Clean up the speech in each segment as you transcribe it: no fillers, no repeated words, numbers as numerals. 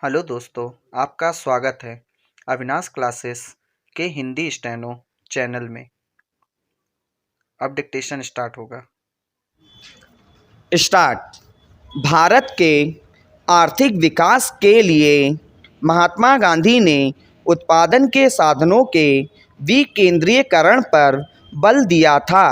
Hello दोस्तों, आपका स्वागत है अविनाश क्लासेस के हिंदी स्टेनो चैनल में। अब डिक्टेशन स्टार्ट होगा। स्टार्ट। भारत के आर्थिक विकास के लिए महात्मा गांधी ने उत्पादन के साधनों के विकेंद्रीकरण पर बल दिया था।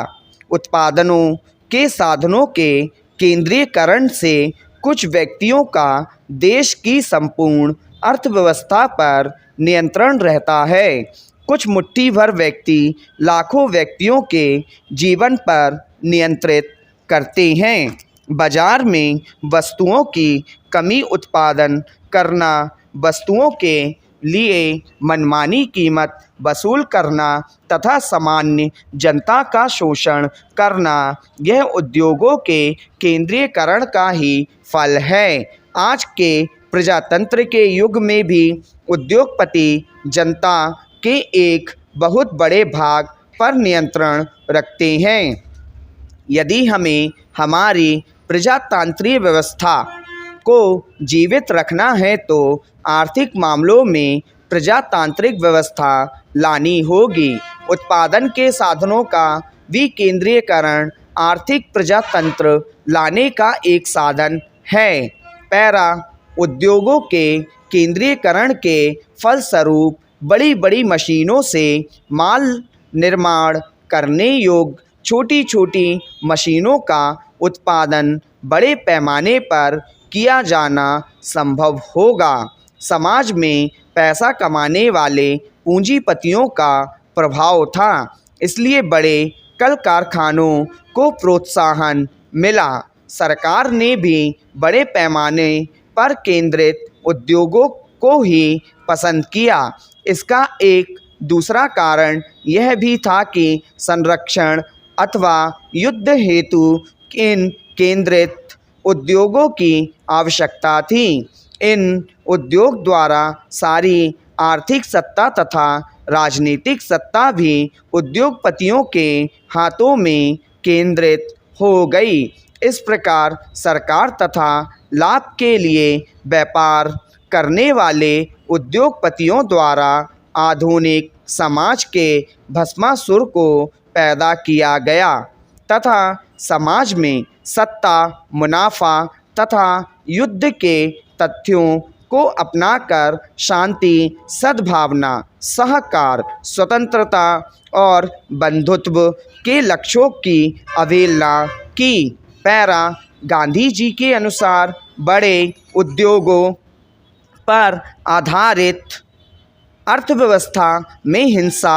उत्पादनों के साधनों के केंद्रीकरण से कुछ व्यक्तियों का देश की संपूर्ण अर्थव्यवस्था पर नियंत्रण रहता है। कुछ मुट्ठी भर व्यक्ति लाखों व्यक्तियों के जीवन पर नियंत्रित करते हैं। बाजार में वस्तुओं की कमी उत्पादन करना, वस्तुओं के लिए मनमानी कीमत वसूल करना तथा सामान्य जनता का शोषण करना, यह उद्योगों के केंद्रीकरण का ही फल है। आज के प्रजातंत्र के युग में भी उद्योगपति जनता के एक बहुत बड़े भाग पर नियंत्रण रखते हैं। यदि हमें हमारी प्रजातांत्रिक व्यवस्था को जीवित रखना है तो आर्थिक मामलों में प्रजातांत्रिक व्यवस्था लानी होगी। उत्पादन के साधनों का विकेंद्रीकरण आर्थिक प्रजातंत्र लाने का एक साधन है। पैरा उद्योगों के केंद्रीकरण के फलस्वरूप बड़ी बड़ी मशीनों से माल निर्माण करने योग्य छोटी छोटी मशीनों का उत्पादन बड़े पैमाने पर किया जाना संभव होगा। समाज में पैसा कमाने वाले पूंजीपतियों का प्रभाव था, इसलिए बड़े कल कारखानों को प्रोत्साहन मिला। सरकार ने भी बड़े पैमाने पर केंद्रित उद्योगों को ही पसंद किया। इसका एक दूसरा कारण यह भी था कि संरक्षण अथवा युद्ध हेतु इन केंद्रित उद्योगों की आवश्यकता थी। इन उद्योग द्वारा सारी आर्थिक सत्ता तथा राजनीतिक सत्ता भी उद्योगपतियों के हाथों में केंद्रित हो गई। इस प्रकार सरकार तथा लाभ के लिए व्यापार करने वाले उद्योगपतियों द्वारा आधुनिक समाज के भस्मासुर को पैदा किया गया तथा समाज में सत्ता, मुनाफा तथा युद्ध के तथ्यों को अपनाकर शांति, सद्भावना, सहकार, स्वतंत्रता और बंधुत्व के लक्ष्यों की अवहेलना की। पैरा गांधी जी के अनुसार बड़े उद्योगों पर आधारित अर्थव्यवस्था में हिंसा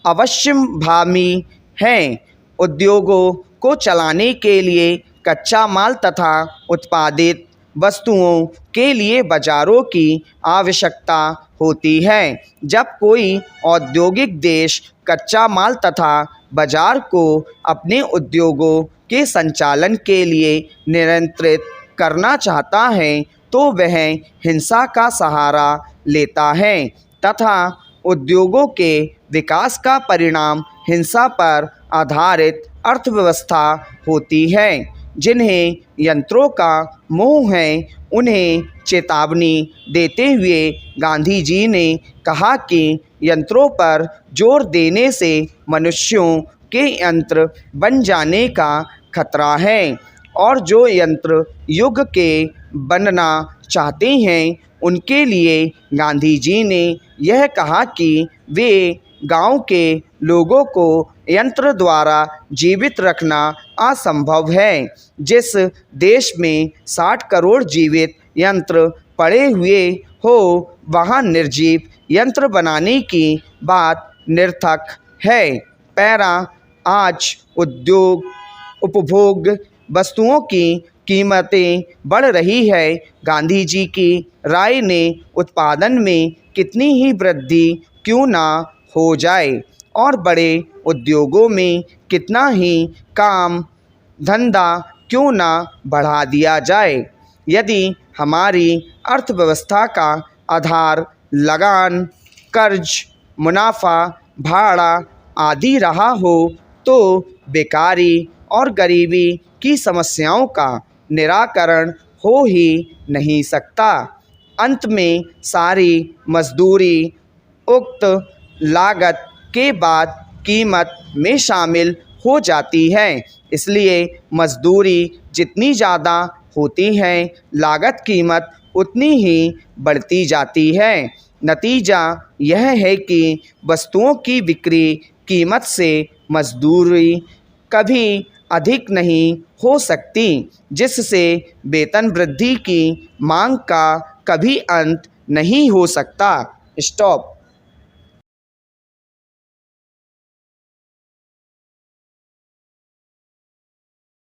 अवश्यम्भावी है। उद्योगों को चलाने के लिए कच्चा माल तथा उत्पादित वस्तुओं के लिए बाजारों की आवश्यकता होती है। जब कोई औद्योगिक देश कच्चा माल तथा बाजार को अपने उद्योगों के संचालन के लिए नियंत्रित करना चाहता है तो वह हिंसा का सहारा लेता है तथा उद्योगों के विकास का परिणाम हिंसा पर आधारित अर्थव्यवस्था होती है। जिन्हें यंत्रों का मोह है, उन्हें चेतावनी देते हुए गांधी जी ने कहा कि यंत्रों पर जोर देने से मनुष्यों के यंत्र बन जाने का खतरा है और जो यंत्र युग के बनना चाहते हैं उनके लिए गांधी जी ने यह कहा कि वे गांव के लोगों को यंत्र द्वारा जीवित रखना असंभव है। जिस देश में 60 करोड़ जीवित यंत्र पड़े हुए हो, वहां निर्जीव यंत्र बनाने की बात निरर्थक है। पैरा आज उद्योग उपभोग वस्तुओं की कीमतें बढ़ रही है। गांधी जी की राय ने उत्पादन में कितनी ही वृद्धि क्यों ना हो जाए और बड़े उद्योगों में कितना ही काम धंधा क्यों ना बढ़ा दिया जाए। यदि हमारी अर्थव्यवस्था का आधार लगान, कर्ज, मुनाफा, भाड़ा आदि रहा हो तो बेकारी और गरीबी की समस्याओं का निराकरण हो ही नहीं सकता। अंत में सारी मजदूरी उक्त लागत के बाद कीमत में शामिल हो जाती है। इसलिए मजदूरी जितनी ज़्यादा होती है, लागत कीमत उतनी ही बढ़ती जाती है। नतीजा यह है कि वस्तुओं की बिक्री कीमत से मजदूरी कभी अधिक नहीं हो सकती, जिससे वेतन वृद्धि की मांग का कभी अंत नहीं हो सकता। स्टॉप।